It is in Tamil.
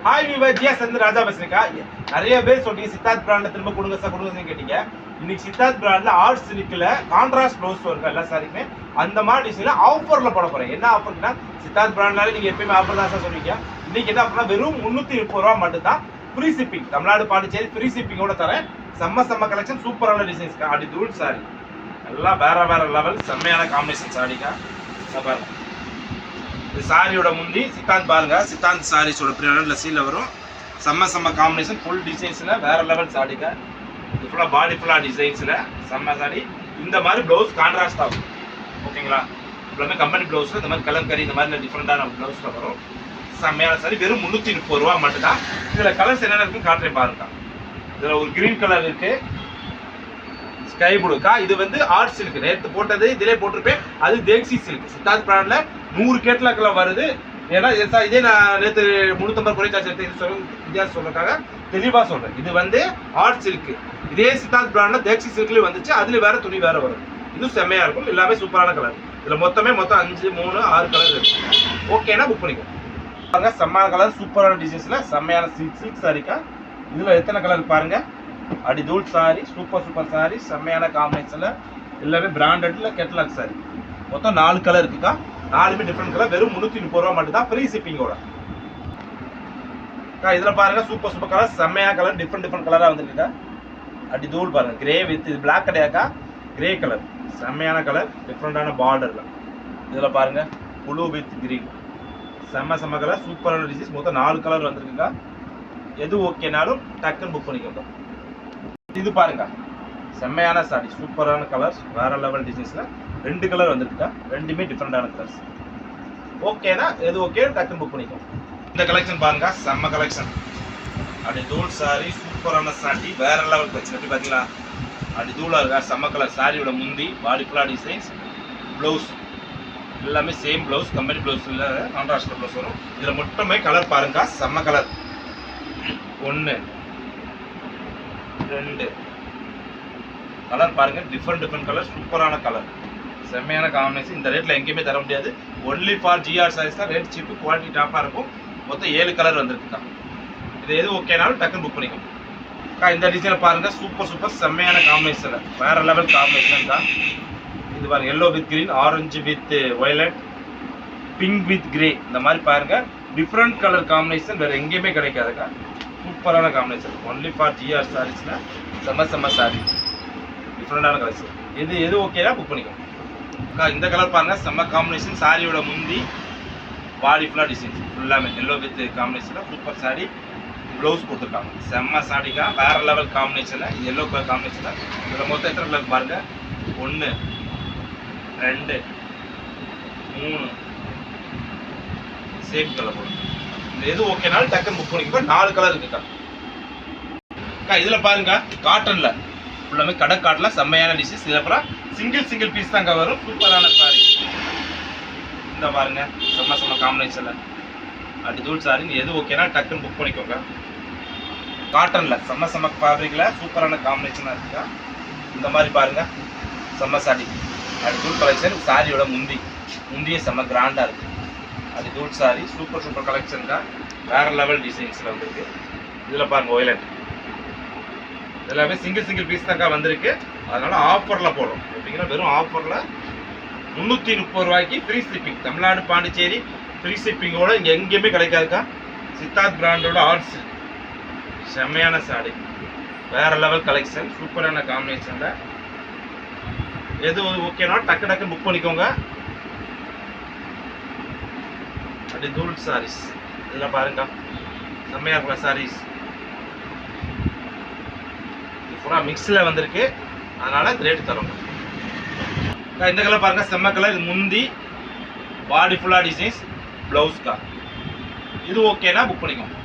ஹாய் விவர் ஜிஎஸ் வந்து ராஜா பேசுறேக்கா. நிறைய பேர் சொல்றீங்க சித்தார்த் பிராண்ட்ல திரும்ப கொடுங்க சார் கொடுங்க கேட்டீங்க. இன்னைக்கு சித்தார்த் பிராண்ட்ல ஆர்ட் சில்க்ல கான்ட்ராஸ்ட் ப்ளவுஸ் இருக்கு எல்லா சாரிக்குமே. அந்த மாதிரி டிசைன்ல ஆஃபர்ல போட போறேன். என்ன ஆஃபர்னா சித்தார்த் பிராண்ட்னால நீங்க எப்பயுமே ஆஃபர் தான் சார் சொல்றீங்க. இன்னைக்கு என்ன ஆஃபர்னா வெறும் 330 ரூபா மட்டும் தான். Free shipping, Tamil Nadu Pondicherry free ஷிப்பிங்கோட தரேன். செம்ம கலெக்ஷன், சூப்பரான டிசைன்ஸ். அப்படி தூள் சாரி எல்லாம் வேற லெவல், செம்மையான காம்பினேஷன் சாரிக்கா. பாருங்க, இது சாரியோட முந்தி சித்தாந்த் பாருங்க. சித்தாந்த் சாரீஸோட பிரிண்ட் லெஸ்ஸில் வரும். செம்ம காம்பினேஷன், ஃபுல் டிசைன்ஸில் வேற லெவல் சாரிக்கா. இது ஃபுல்லாக பாடி ஃபுல்லாக டிசைன்ஸில் செம்ம சாரி. இந்த மாதிரி ப்ளவுஸ் கான்ட்ராஸ்ட் ஆகும், ஓகேங்களா? எல்லாமே கம்பெனி ப்ளவுஸில் இந்த மாதிரி கலம்கரி இந்த மாதிரி டிஃப்ரெண்டான ப்ளவுஸில் வரும். செம்மையான சாரி, வெறும் 330 ரூபா மட்டும்தான். இதில் கலர்ஸ் என்னென்ன இருக்குன்னு காட்டுறேன் பாருங்க. இதில் ஒரு கிரீன் கலர் இருக்கு, ஸ்கை ப்ளூக்கா. இது வந்து ஆர்ட் சில்க், நேற்று போட்டது இதிலே போட்டிருப்பேன். அது தேக்ஸி சில்க் சித்தார்த் பிராண்ட்ல 100 கேட்லாக்ல வருது. ஏன்னா இதே நான் நேற்று 350 குறைச்சாச்சு வித்தியாசம் சொல்றதுக்காக தெளிவாக சொல்றேன். இது வந்து ஆர்ட் சில்க், இதே சித்தார்த் பிராண்ட்ல தேக்ஸி சில்க்லயும் வந்துச்சு. அதுல வேற துணி வேற வரும். இது செம்மையா இருக்கும், எல்லாமே சூப்பரான கலர். இதுல மொத்தம் 5 3 6 கலர் இருக்கு. ஓகேனா புக் பண்ணிக்கோ. பாருங்க, செம்மையான கலர், சூப்பரான டிசைன்ஸ்ல செம்மையான சில்க் சாரிக்கா. இதுல எத்தனை கலர் பாருங்க. அடி தூள் சாரி, சூப்பர் சாரி, செம்மையான காம்பினேஷன்ல எல்லாமே பிராண்டட்ல கேட்லாக் சாரி. மொத்தம் 4 கலர் இருக்குக்கா. 4மே டிஃப்ரெண்ட் கலர். வெறும் 330 ரூபா மட்டும் தான், ஃப்ரீ ஷிப்பிங்கோட. இதுல பாருங்க, சூப்பர் கலர், செம்மையான கலர், டிஃப்ரெண்ட் கலரா வந்திருக்குக்கா. அடி தூள் பாருங்க, கிரே வித் இது பிளாக் கிடையாக்கா, கிரே கலர், செம்மையான கலர், டிஃப்ரெண்டான பார்டர்ல. இதுல பாருங்க, ப்ளூ வித் கிரீன், செம்ம கலர், சூப்பரான டிசைன்ஸ். மொத்தம் 4 கலர் வந்திருக்குக்கா. எது ஓகேனாலும் டக்குன்னு புக் பண்ணிக்கோங்க. இது பாருங்க, செம்மையான சாரி, சூப்பரான கலர்ஸ், வேற லெவல் டிசைன்ஸ்ல 2 கலர் வந்திருக்கா. ரெண்டுமே டிஃப்ரெண்டான கலர்ஸ். ஓகேனா எது ஓகே டக்குன்னு புக் பண்ணிக்கோங்க. இந்த கலெக்ஷன் பாருங்க, செம்ம கலெக்ஷன். அப்படி தூள் சாரி, சூப்பரான சாரி, வேற லெவல் கலெக்ஷன். எப்படி பாத்தீங்களா, அப்படி தூளா இருக்கா, செம்ம கலர். சாரியோட முந்தி பாடி ஃபுல்லா டிசைன்ஸ், ப்ளவுஸ் எல்லாமே சேம் ப்ளவுஸ், கம்பெனி ப்ளவுஸ் இல்லை, கான்ட்ராஸ்ட் ப்ளவுஸ் வரும். இதுல மட்டுமே கலர் பாருங்க, செம்ம கலர். 1 2 கலர் பாருங்க, டிஃப்ரெண்ட் கலர், சூப்பரான கலர், செம்மையான காம்பினேஷன். இந்த ரேட்ல எங்கேயுமே தர முடியாது. ஒன்லி ஃபார் ஜிஆர் சாரீஸ் தான். ரேட் சீப்பு, குவாலிட்டி டாப்பா இருக்கும். மொத்தம் 7 கலர் வந்திருக்குக்கா. இது எது ஓகேனாலும் டக்குன்னு புக் பண்ணிக்கோங்க. இந்த டிசைனை பாருங்க, சூப்பர் செம்மையான காம்பினேஷன், வேற லெவல் காம்பினேஷன் தான். இது பாருங்க, yellow with green, orange with violet, pink with grey, இந்த மாதிரி பாருங்க டிஃப்ரெண்ட் கலர் காம்பினேஷன் வேற எங்கேயுமே கிடைக்காதுக்கா. சூப்பரான காம்பினேஷன், ஒன்லி ஃபார் ஜிஆர் சாரீஸ்ல செம்ம சாரி, டிஃப்ரெண்டான கலர்ஸ். எது ஓகேனா புக் பண்ணிக்கோங்க. இந்த கலர் பாருங்க, செம்ம காம்பினேஷன். சாரியோட முந்தி பாடி ஃபுல்லா டிசைன்ஸ், ஃபுல்லாமே எல்லோ வித் காம்பினேஷன்ல சூப்பர் சாரி. ப்ளவுஸ் கொடுத்துருக்காங்க, செம்ம சாரிக்கா, வேற லெவல் காம்பினேஷன்ல. இது எல்லோ கலர் காம்பினேஷன்ல. இதில் மொத்தம் எத்தனை கலர் பாருங்க, 1 2 3 சேம் கலர் போடுங்க. இந்த எது ஓகேனாலும் டக்குன்னு புக் பண்ணிக்கோ. 4 கலர் இருக்குக்கா. இதுல பாருங்க, காட்டன்ல ஃபுல்லாமே கடற்காட்டில் செம்மையான டிசைன்ஸ். இதுல அப்புறம் சிங்கிள் பீஸ் தாங்க வரும். சூப்பரான சாரி. இந்த பாருங்க, செம்ம காம்பினேஷன்ல அப்படி தூள் சாரி. எது ஓகேனா டக்குன்னு புக் பண்ணிக்கோங்க. காட்டன்ல செம்ம ஃபேப்ரிக்ல சூப்பரான காம்பினேஷனா இருக்குக்கா. இந்த மாதிரி பாருங்க, செம்ம சாரி, அப்படி தூள் கலெக்ஷன். சாரியோட முந்தியே செம்ம கிராண்டா இருக்கு. அது தூள் சாரி, சூப்பர் கலெக்ஷன் தான். வேற லெவல் டிசைன்ஸ்ல வந்திருக்கு. இதுல பாருங்க, வயலட் எல்லாமே சிங்கிள் பீஸ் தாக்கா வந்திருக்கு. அதனால ஆஃபர்ல போடுறோம். எப்படிங்கன்னா வெறும் ஆஃபர்ல 330 ரூபாய்க்கு free shipping, Tamil Nadu Pondicherry free ஷிப்பிங்கோட இங்க எங்கேயுமே கிடைக்காதுக்கா. சித்தார்த் பிராண்டோட ஆர்ட்ஸ், செம்மையான சாரி, வேற லெவல் கலெக்ஷன், சூப்பரான காம்பினேஷன்ல. எது ஓகேனா டக்கு புக் பண்ணிக்கோங்க. அப்படி தூள் சாரீஸ் இதெல்லாம் பாருங்க, செம்மையா இருக்கிற சாரீஸ். பூரா மிக்ஸில் வந்திருக்கு, அதனால ரேட் தரோங்க. இந்த கலர் பாருங்க, செம்ம கலர். இது முந்தி பாடி ஃபுல்லா டிசைன்ஸ், பிளவுஸ்க்கா. இது ஓகேனா புக் பண்ணிக்கோங்க.